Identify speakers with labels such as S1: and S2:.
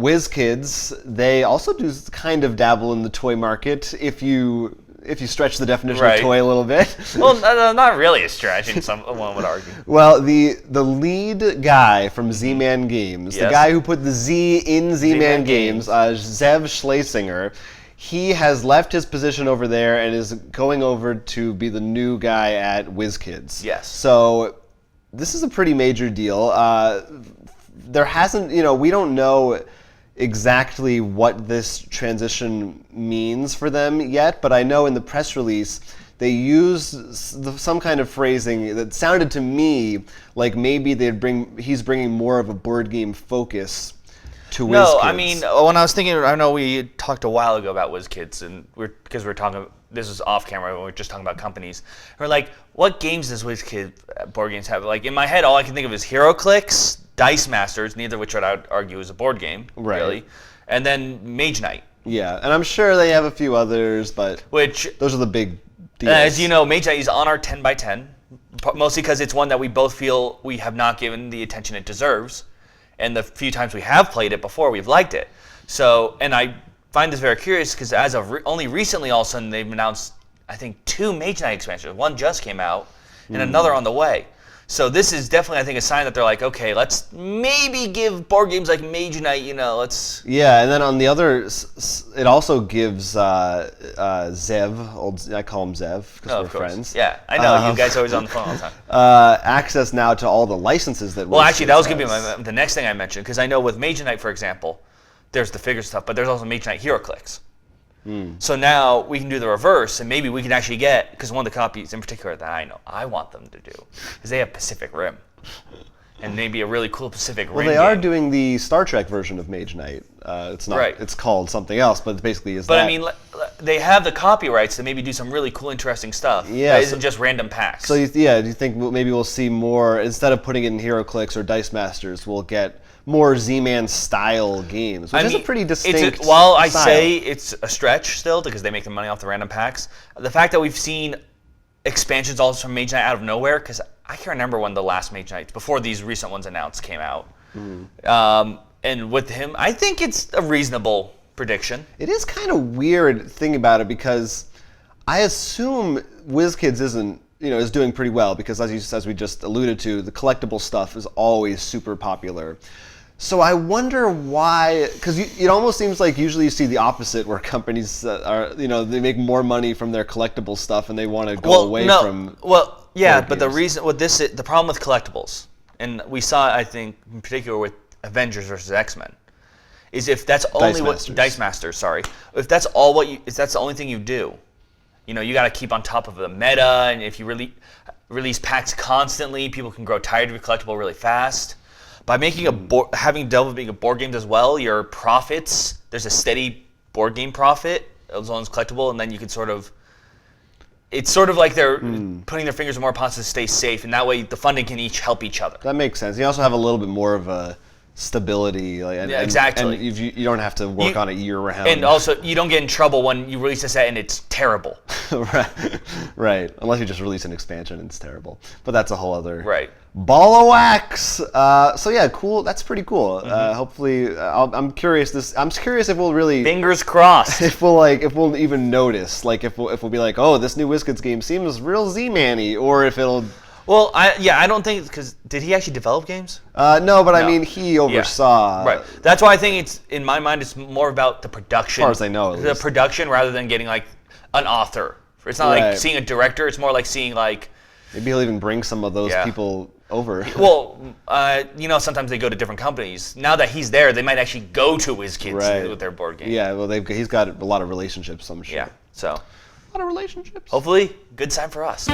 S1: Wizkids, they also do kind of dabble in the toy market if you stretch the definition of toy a little bit.
S2: Well, not really a stretch, one would argue.
S1: Well, the lead guy from Z-Man Games, the guy who put the Z in Z-Man Games, Zev Shlasinger, he has left his position over there and is going over to be the new guy at Wizkids.
S2: Yes.
S1: So this is a pretty major deal. There hasn't, we don't know exactly what this transition means for them yet, but I know in the press release they used some kind of phrasing that sounded to me like maybe he's bringing more of a board game focus to Wizkids.
S2: No, I mean, when I was thinking, I know we talked a while ago about Wizkids, and because we're talking, this is off camera, we're just talking about companies. We're like, what games does Wizkids board games have? Like, in my head, all I can think of is HeroClix, Dice Masters, neither of which I would argue is a board game, really, and then Mage Knight.
S1: Yeah, and I'm sure they have a few others, but those are the big deals.
S2: As you know, Mage Knight is on our 10x10, mostly because it's one that we both feel we have not given the attention it deserves. And the few times we have played it before, we've liked it. So, and I find this very curious because as of only recently, all of a sudden, they've announced, I think, 2 Mage Knight expansions. One just came out, and another on the way. So this is definitely, I think, a sign that they're like, okay, let's maybe give board games like Mage Knight, let's...
S1: Yeah, and then on the other, it also gives Zev, I call him Zev because we're friends.
S2: Yeah, I know, you guys are always on the phone all the time.
S1: Access now to all the licenses that
S2: Well, actually, that was going to be the next thing I mentioned, because I know with Mage Knight, for example, there's the figure stuff, but there's also Mage Knight HeroClix. So now we can do the reverse, and maybe we can actually get, because one of the copies in particular that I know I want them to do, is they have Pacific Rim. And maybe a really cool Pacific Rim
S1: they are doing the Star Trek version of Mage Knight. It's not. It's called something else, but it basically is that.
S2: But I mean, they have the copyrights to maybe do some really cool, interesting stuff. Yeah. That isn't just random packs.
S1: So, do you think maybe we'll see more, instead of putting it in HeroClix or Dice Masters, we'll get more Z-Man style games, which is a pretty distinct
S2: While I say it's a stretch still, because they make the money off the random packs, the fact that we've seen expansions also from Mage Knight out of nowhere, because I can't remember when the last Mage Knight, before these recent ones announced, came out. And with him, I think it's a reasonable prediction.
S1: It is kind of weird thinking about it, because I assume Wizkids is doing pretty well, because as we just alluded to, the collectible stuff is always super popular. So I wonder why, because it almost seems like usually you see the opposite, where companies they make more money from their collectible stuff and they want to go away from.
S2: Well, yeah, but the problem with collectibles, and we saw, I think, in particular with Avengers versus X-Men, is if that's only Dice Masters, sorry, if that's that's the only thing you do, you got to keep on top of the meta, and if you release packs constantly, people can grow tired of your collectible really fast. By making having developing a board game as well, your profits, there's a steady board game profit as long as collectible, and then you can it's sort of like they're putting their fingers in more pots to stay safe, and that way the funding can each help each other.
S1: That makes sense. You also have a little bit more of a stability,
S2: exactly.
S1: And you don't have to work on it year round.
S2: And also, you don't get in trouble when you release a set and it's terrible.
S1: Right. Unless you just release an expansion and it's terrible. But that's a whole other ball of wax. So yeah, cool. That's pretty cool. Hopefully, I'm curious. I'm curious if we'll really
S2: fingers crossed.
S1: If we'll even notice, if we'll be like, oh, this new Wizkids game seems real Z-Man-y, or if it'll.
S2: Well, I don't think, because did he actually develop games?
S1: No, but I mean, he oversaw.
S2: Right. That's why I think it's, in my mind, it's more about the production.
S1: As far as I know.
S2: The production, rather than getting like an author. It's not like seeing a director. It's more like seeing like.
S1: Maybe he'll even bring some of those people over.
S2: Well, sometimes they go to different companies. Now that he's there, they might actually go to Wizkids with their board game.
S1: Yeah, well, he's got a lot of relationships, I'm sure.
S2: Yeah, so.
S1: A lot of relationships.
S2: Hopefully, good sign for us.